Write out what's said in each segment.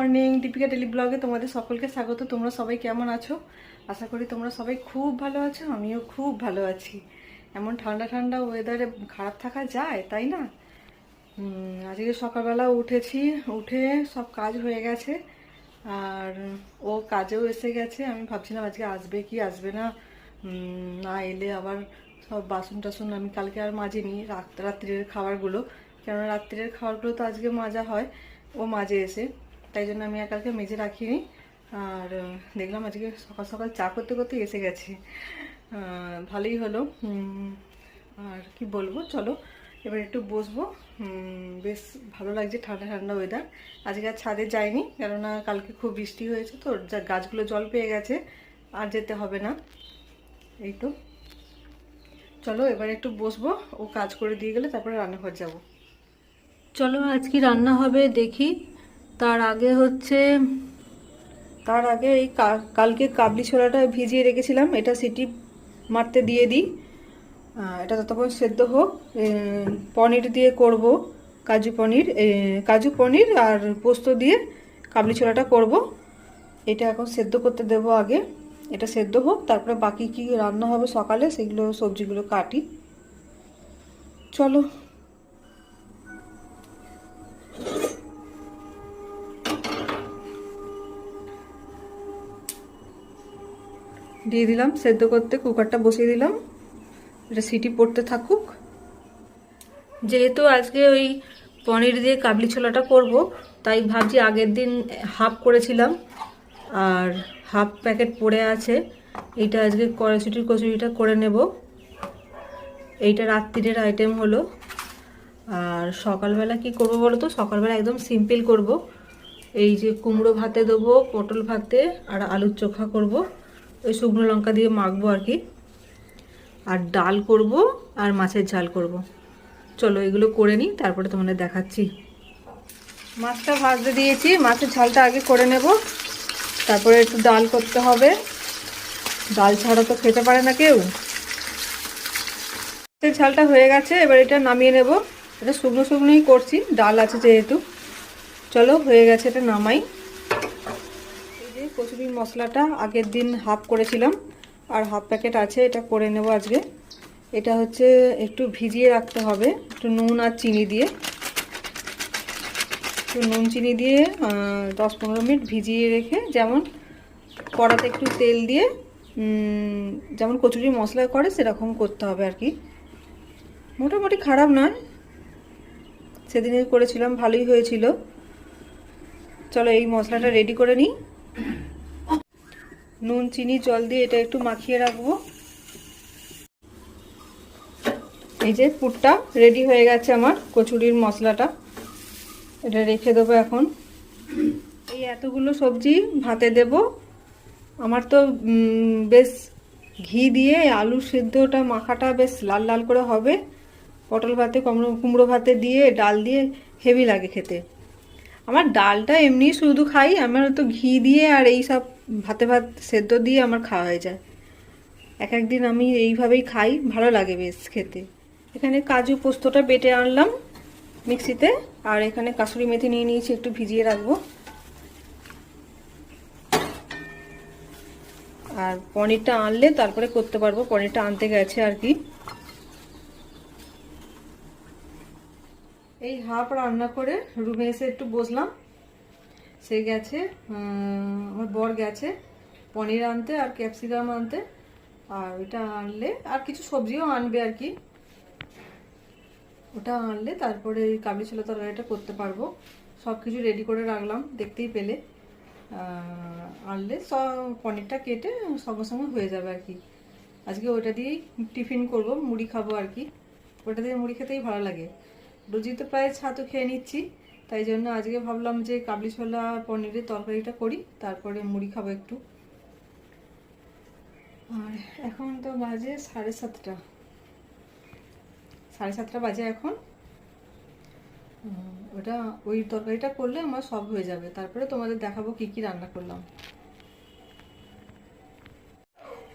Morning, Deepika daily ব্লগে তোমাদের সকলকে স্বাগত। তোমরা সবাই কেমন আছো? আশা করি তোমরা সবাই খুব ভালো আছো, আমিও খুব ভালো আছি। এমন ঠান্ডা ঠান্ডা ওয়েদারে খারাপ থাকা যায়, তাই না? আজকে সকালবেলা উঠেছি, উঠে সব কাজ হয়ে গেছে, আর ও কাজেও এসে গেছে। আমি ভাবছিলাম আজকে আসবে কি আসবে না, না এলে আবার সব বাসন টাসন আমি কালকে আর মাজিনি রাত্রের খাবারগুলো, কেননা রাত্রের খাবারগুলো তো আজকে মাজা হয়, ও মাঝে এসে, তাই জন্য আমি আর কালকে মেজে রাখিনি। আর দেখলাম আজকে সকাল সকাল চা করতে করতে এসে গেছে, ভালোই হলো। আর কি বলবো, চলো এবার একটু বসবো। বেশ ভালো লাগছে, ঠান্ডা ঠান্ডা ওয়েদার। আজকে আর ছাদে যাইনি, কেননা কালকে খুব বৃষ্টি হয়েছে, তো গাছগুলো জল পেয়ে গেছে, আর যেতে হবে না। এই তো, চলো এবার একটু বসবো, ও কাজ করে দিয়ে গেলে তারপরে রান্নাঘর যাব। চলো আজকে রান্না হবে দেখি। তার আগে এই কালকে কাবলি ছোলাটা ভিজিয়ে রেখেছিলাম, এটা সিটি মারতে দিয়ে দিই। এটা ততক্ষণ সেদ্ধ হোক। পনির দিয়ে করব, কাজু পনির আর পোস্ত দিয়ে কাবলি ছোলাটা করব। এটা এখন সেদ্ধ করতে দেব আগে, এটা সেদ্ধ হোক, তারপরে বাকি কি রান্না হবে সকালে সেগুলো সবজিগুলো কাটি। চলো, দিয়ে দিলাম সেদ্ধ করতে, কুকারটা বসিয়ে দিলাম, এটা সিটি পড়তে থাকুক। যেহেতু আজকে ওই পনির দিয়ে কাবলি ছোলাটা করব, তাই ভাবছি আগের দিন হাফ করেছিলাম আর হাফ প্যাকেট পড়ে আছে, এইটা আজকে কচুরিটা করে নেব। এইটা রাত্রিরের আইটেম হলো। আর সকালবেলা কি করব বলো তো? সকালবেলা একদম সিম্পল করব। এই যে কুমড়ো ভাতে দেবো, পটল ভাতে আর আলুর চোখা করব, ওই শুকনো লঙ্কা দিয়ে মাখবো আর কি। আর ডাল করব আর মাছের ঝাল করব। চলো এগুলো করে নিই, তারপরে তোমাদের দেখাচ্ছি। মাছটা ভাজতে দিয়েছি, মাছের ঝালটা আগে করে নেব, তারপরে একটু ডাল করতে হবে। ডাল ছাড়া তো খেতে পারে না কেউ। মাছের ঝালটা হয়ে গেছে, এবার এটা নামিয়ে নেব। এটা শুকনো শুকনোই করছি, ডাল আছে যেহেতু। চলো হয়ে গেছে, এটা নামাই। এই যে কচুরির মশলাটা আগের দিন হাফ করেছিলাম, আর হাফ প্যাকেট আছে, এটা করে নেব আজকে। এটা হচ্ছে একটু ভিজিয়ে রাখতে হবে, একটু নুন আর চিনি দিয়ে, একটু নুন চিনি দিয়ে 10-15 মিনিট ভিজিয়ে রেখে, যেমন কড়াতে একটু তেল দিয়ে যেমন কচুরি মশলা করে সেরকম করতে হবে আর কি। মোটামুটি খারাপ নয়, সেদিনে করেছিলাম ভালোই হয়েছিল। চলো এই মশলাটা রেডি করে নিই। নুন চিনি জল দিয়ে এটা একটু মাখিয়ে রাখবো। এই যে পুরটা রেডি হয়ে গেছে আমার, কচুরির মশলাটা, এটা রেখে দেবো এখন। এই এতগুলো সবজি ভাতে দেব। আমার তো বেশ ঘি দিয়ে আলু সিদ্ধটা মাখাটা বেশ লাল লাল করে হবে। পটল ভাতে কুমড়ো ভাতে দিয়ে ডাল দিয়ে হেভি লাগে খেতে। আমার ডালটা এমনি শুধু খাই, আমার তো ঘি দিয়ে আর এই সব ভাতে ভাত সেদ্ধ দিয়ে আমার খাওয়া হয়ে যায়। এক একদিন আমি এইভাবেই খাই, ভালো লাগে বেশ খেতে। এখানে কাজু পোস্তটা বেটে আনলাম মিক্সিতে, আর এখানে কাসুরি মেথি নিয়ে নিয়েছি, একটু ভিজিয়ে রাখবো। আর পনিরটা আনলে তারপরে করতে পারবো, পনিরটা আনতে গেছে আর কি। এই হাফ রান্না করে রুমে এসে একটু বসলাম। সে গেছে, আমার বর গেছে পনির আনতে আর ক্যাপসিকাম আনতে, আর ওইটা আনলে আর কিছু সবজিও আনবে আর কি। ওটা আনলে তারপরে এই কাবলি ছোলা তরকারিটা করতে পারবো। সব কিছু রেডি করে রাখলাম, দেখতেই পেলে। আনলে সব পনিরটা কেটে সঙ্গে সঙ্গে হয়ে যাবে আর কি। আজকে ওটা দিয়েই টিফিন করব, মুড়ি খাবো আর কি। ওটা দিয়ে মুড়ি খেতেই ভালো লাগে। রোজই তো প্রায় ছাতু খেয়ে নিচ্ছি, তাই জন্য আজকে ভাবলাম যে কাবলি ছোলা পনিরের তরকারিটা করি, তারপরে মুড়ি খাবো একটু। আর এখন তো বাজে 7:30, 7:30 বাজে এখন। ওটা ওই তরকারিটা করলে আমার সব হয়ে যাবে, তারপরে তোমাদের দেখাবো কি কি রান্না করলাম।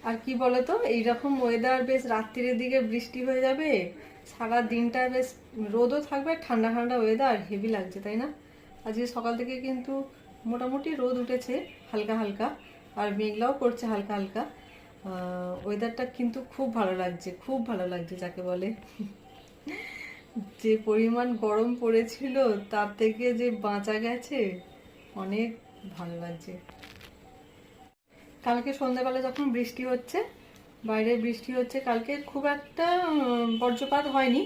আর কি বলতো, এইরকম ওয়েদার, বেশ রাত্রির দিকে বৃষ্টি হয়ে যাবে, সারা দিনটা বেশ রোদও থাকবে, ঠান্ডা ঠান্ডা ওয়েদার, হেভি লাগছে তাই না? আজকে সকাল থেকে কিন্তু মোটামুটি রোদ উঠেছে হালকা হালকা, আর মেঘলাও করছে হালকা হালকা। ওয়েদারটা কিন্তু খুব ভালো লাগছে, খুব ভালো লাগছে যাকে বলে। যে পরিমাণ গরম পড়েছিল তার থেকে যে বাঁচা গেছে, অনেক ভালো লাগছে। কালকে সন্ধ্যাবেলা যখন বৃষ্টি হচ্ছে, বাইরে বৃষ্টি হচ্ছে, কালকে খুব একটা বজ্রপাত হয়নি,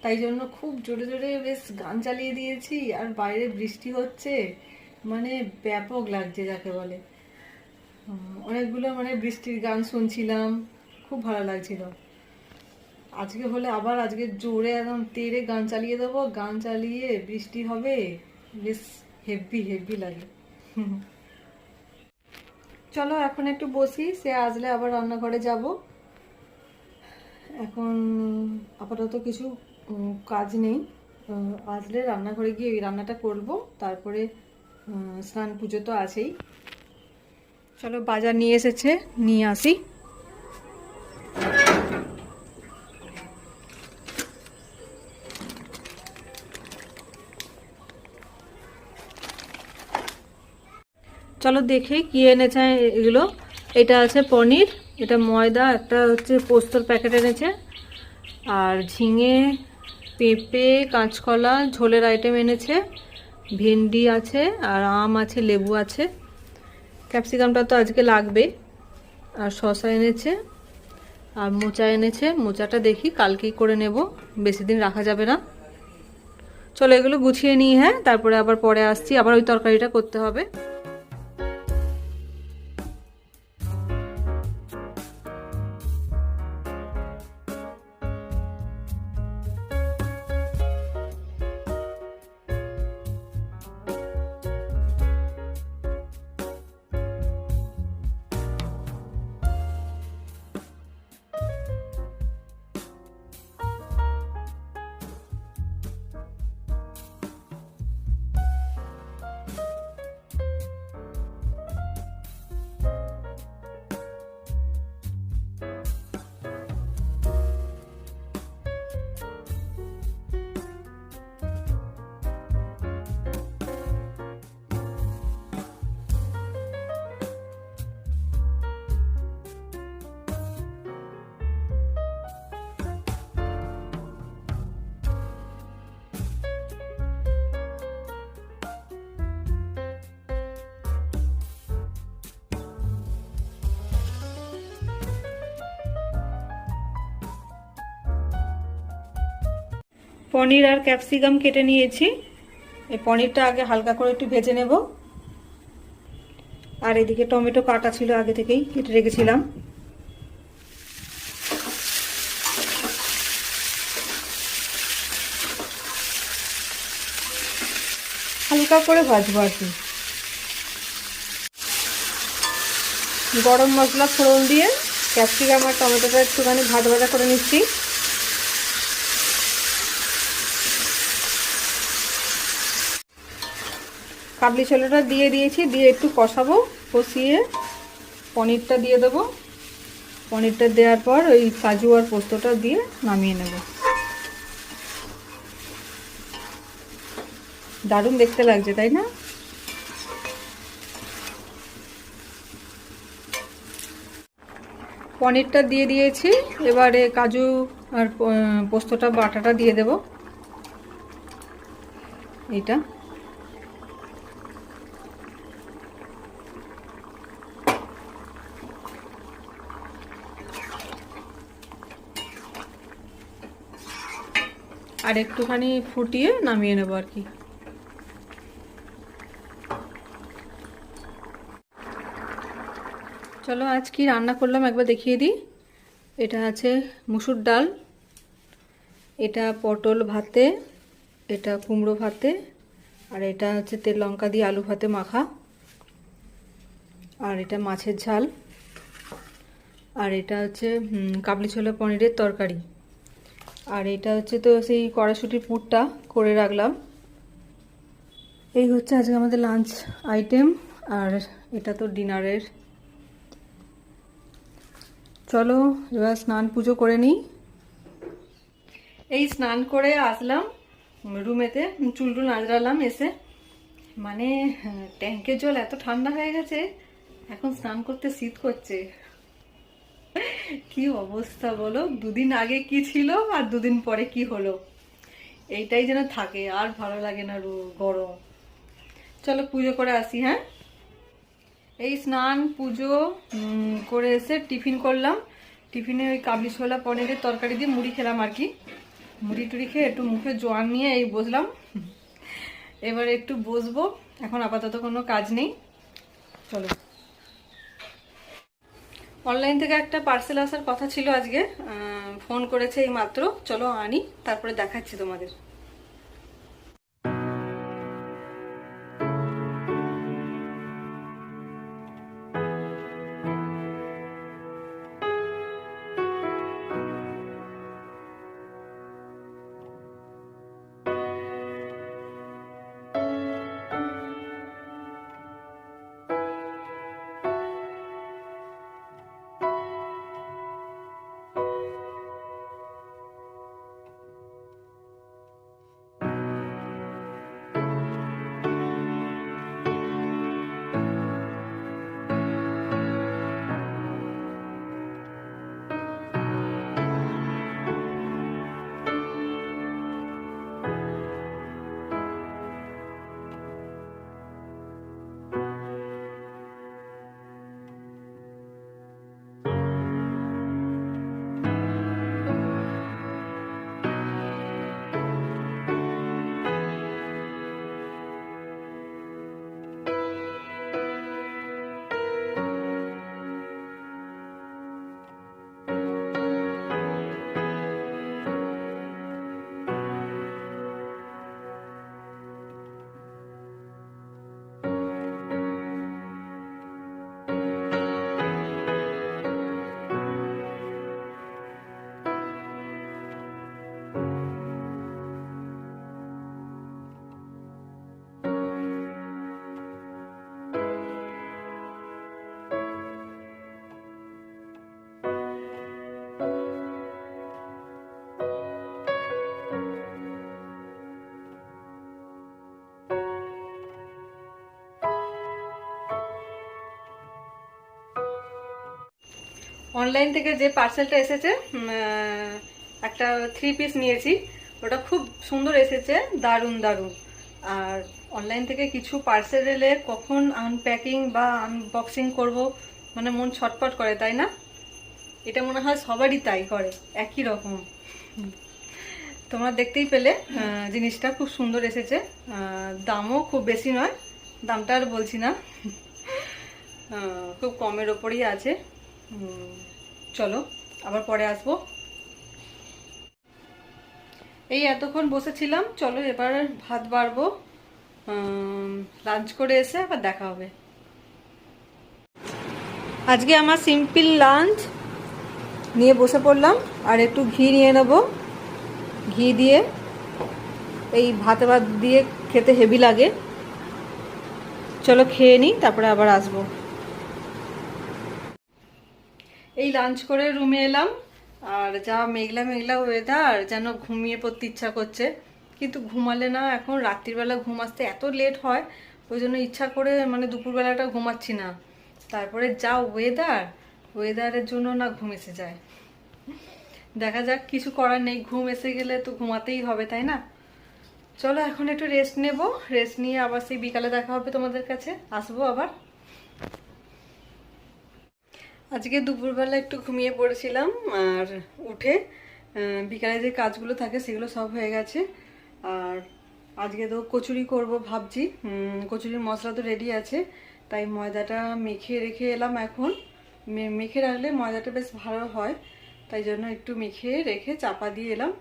তাই জন্য খুব জোরে জোরে বেশ গান চালিয়ে দিয়েছি, আর বাইরে বৃষ্টি হচ্ছে, মানে ব্যাপক লাগছে যাকে বলে। অনেকগুলো মানে বৃষ্টির গান শুনছিলাম, খুব ভালো লাগছিল। আজকে হলে আবার আজকে জোরে একদম তেড়ে গান চালিয়ে দেবো, গান চালিয়ে বৃষ্টি হবে, বেশ হেভি হেভি লাগে। চলো এখন একটু বসি, সে আসলে আবার রান্নাঘরে যাব। এখন আপাতত কিছু কাজ নেই, আসলে রান্নাঘরে গিয়ে ওই রান্নাটা করব, তারপরে স্নান পুজো তো আছেই। চলো বাজার নিয়ে এসেছে, নিয়ে আসি। চলো দেখে কি এনেছে এগুলো। এটা আছে পনির, এটা ময়দা, একটা হচ্ছে পোস্তর প্যাকেট এনেছে, আর ঝিঙে, পেঁপে, কাঁচকলা ঝোলের আইটেম এনেছে, ভেন্ডি আছে, আর আম আছে, লেবু আছে, ক্যাপসিকামটা তো আজকে লাগবে, আর শসা এনেছে, আর মোচা এনেছে। মোচাটা দেখি কালকেই করে নেব, বেশি দিন রাখা যাবে না। চলো এগুলো গুছিয়ে নিই, হ্যাঁ, তারপরে আবার পরে আসছি, আবার ওই তরকারিটা করতে হবে। পনির আর ক্যাপসিকাম কেটে নিয়েছি, এই পনিরটা আগে হালকা করে একটু ভেজে নেব, আর এদিকে টমেটো কাটা ছিল আগে থেকেই কেটে রেখেছিলাম। হালকা করে ভাজবো আর কি। গরম মশলা ফোড়ন দিয়ে ক্যাপসিকাম আর টমেটোটা একটুখানি ভাজা ভাজা করে নিচ্ছি। কাবলি ছোলাটা দিয়ে দিয়েছি, দিয়ে একটু কষাবো, কষিয়ে পনিরটা দিয়ে দেবো। পনিরটা দেওয়ার পর ওই কাজু আর পোস্তটা দিয়ে নামিয়ে নেব। দারুণ দেখতে লাগছে, তাই না? পনিরটা দিয়ে দিয়েছি, এবারে কাজু আর পোস্তটা বাটাটা দিয়ে দেব। এটা আর একটুখানি ফুটিয়ে নামিয়ে নেব আর কি। চলো আজ কি রান্না করলাম একবার দেখিয়ে দিই। এটা আছে মুসুর ডাল, এটা পটল ভাতে, এটা কুমড়ো ভাতে, আর এটা হচ্ছে তেল লঙ্কা দিয়ে আলু ভাতে মাখা, আর এটা মাছের ঝাল, আর এটা হচ্ছে কাবলি ছোলা পনিরের তরকারি, আর এটা হচ্ছে তো সেই কড়াইশুঁটির পুরটা করে রাখলাম। এই হচ্ছে আজকে আমাদের লাঞ্চ আইটেম, আর এটা তো ডিনারের। চলো এবার স্নান পুজো করে নিই। এই স্নান করে আসলাম রুমেতে, চুল টুল আঁচড়ালাম, এসে মানে ট্যাঙ্কের জল এত ঠান্ডা হয়ে গেছে, এখন স্নান করতে শীত করছে। কি অবস্থা বলো, দুদিন আগে কি ছিল আর দুদিন পরে কি হলো, এইটাই যেন থাকে, আর ভালো লাগে না গরম। চলো পুজো করে আসি। হ্যাঁ, এই স্নান পুজো করে এসে টিফিন করলাম। টিফিনে ওই কাবলি ছোলা পনিরের তরকারি দিয়ে মুড়ি খেলাম আর কি। মুড়ি টুড়ি খেয়ে একটু মুখে জোয়ান নিয়ে এই বসলাম। এবার একটু বসবো, এখন আপাতত কোনো কাজ নেই। চলো, অনলাইন থেকে একটা পার্সেল আসার কথা ছিল আজকে, ফোন করেছে এই মাত্র। চলো আনি, তারপরে দেখাচ্ছি তোমাদের। অনলাইন থেকে যে পার্সেলটা এসেছে, একটা 3 পিস নিয়েছি, ওটা খুব সুন্দর এসেছে, দারুণ দারুণ। আর অনলাইন থেকে কিছু পার্সেল এলে কখন আনপ্যাকিং বা আনবক্সিং করব, মানে মন ছটফট করে, তাই না? এটা মনে হয় সবারই তাই করে, একই রকম। তোমরা দেখতেই পেলে জিনিসটা খুব সুন্দর এসেছে, দামও খুব বেশি নয়, দামটা আর বলছি না, খুব কমের ওপরেই আছে। চলো আবার পরে আসবো। এই এতক্ষণ বসেছিলাম, চলো এবার ভাত বাড়বো, লাঞ্চ করে এসে আবার দেখা হবে। আজকে আমার সিম্পল লাঞ্চ নিয়ে বসে পড়লাম, আর একটু ঘি নিয়ে নেব। ঘি দিয়ে এই ভাত দিয়ে খেতে হেভি লাগে। চলো খেয়ে নিই, তারপরে আবার আসবো। এই লাঞ্চ করে রুমে এলাম, আর যা মেঘলা মেঘলা ওয়েদার, যেন ঘুমিয়ে পড়তে ইচ্ছা করছে, কিন্তু ঘুমালে না, এখন রাত্রিবেলা ঘুম আসতে এত লেট হয়, ওই জন্য ইচ্ছা করে মানে দুপুরবেলাটা ঘুমাচ্ছি না। তারপরে যা ওয়েদারের জন্য না ঘুম এসে যায়। দেখা যাক, কিছু করার নেই, ঘুম এসে গেলে তো ঘুমাতেই হবে, তাই না? চলো এখন একটু রেস্ট নেব, রেস্ট নিয়ে আবার সেই বিকালে দেখা হবে তোমাদের কাছে, আসবো আবার। আজকে দুপুরবেলা একটু ঘুমিয়ে পড়েছিলাম, আর উঠে বিকালে যে কাজগুলো থাকে সেগুলো সব হয়ে গেছে। আর আজকে তো কচুরি করব ভাবছি, কচুরির মশলা তো রেডি আছে, তাই ময়দাটা মেখে রেখে এলাম। এখন মেখে রাখলে ময়দাটা বেশ ভালো হয়, তাই জন্য একটু মেখে রেখে চাপা দিয়ে এলাম।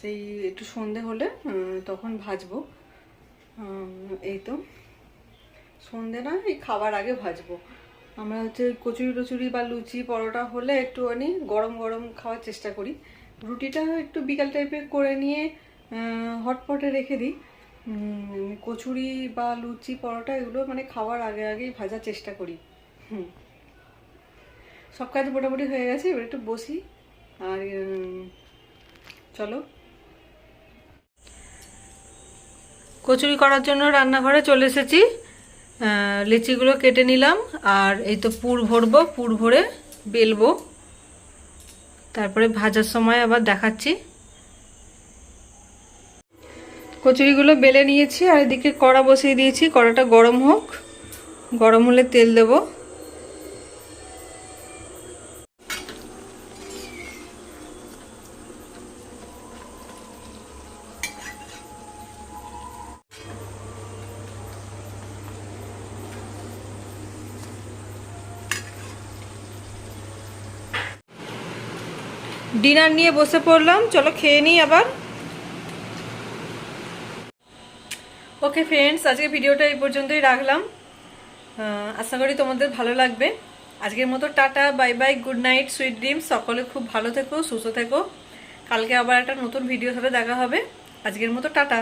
সেই একটু সন্ধে হলে তখন ভাজবো। এই তো সন্ধে না, এই খাবার আগে ভাজবো। আমরা হচ্ছে কচুরি টচুরি বা লুচি পরোটা হলে একটুখানি গরম গরম খাওয়ার চেষ্টা করি। রুটিটা একটু বিকাল টাইপের করে নিয়ে হটপটে রেখে দিই। কচুরি বা লুচি পরোটা এগুলো মানে খাওয়ার আগে আগেই ভাজার চেষ্টা করি। সব কাজ মোটামুটি হয়ে গেছে, এবার একটু বসি। আর চলো, কচুরি করার জন্য রান্নাঘরে চলে এসেছি। লিচিগুলো কেটে নিলাম, আর এই তো পুর ভরবো, পুর ভরে বেলবো, তারপরে ভাজার সময় আবার দেখাচ্ছি। কচুরিগুলো বেলে নিয়েছি, আর এদিকে কড়া বসিয়ে দিয়েছি। কড়াটা গরম হোক, গরম হলে তেল দেবো। ডিনার নিয়ে বসে পড়লাম, চলো খেয়ে নিই আবার। ওকে ফ্রেন্ডস, আজকে ভিডিওটা এই পর্যন্তই রাখলাম। আশা করি তোমাদের ভালো লাগবে। আজকের মতো tata, bye bye, good night, sweet dreams. সকলে খুব ভালো থেকো, সুস্থ থেকো। কালকে আবার একটা নতুন ভিডিওর সাথে দেখা হবে। আজকের মতো টাটা।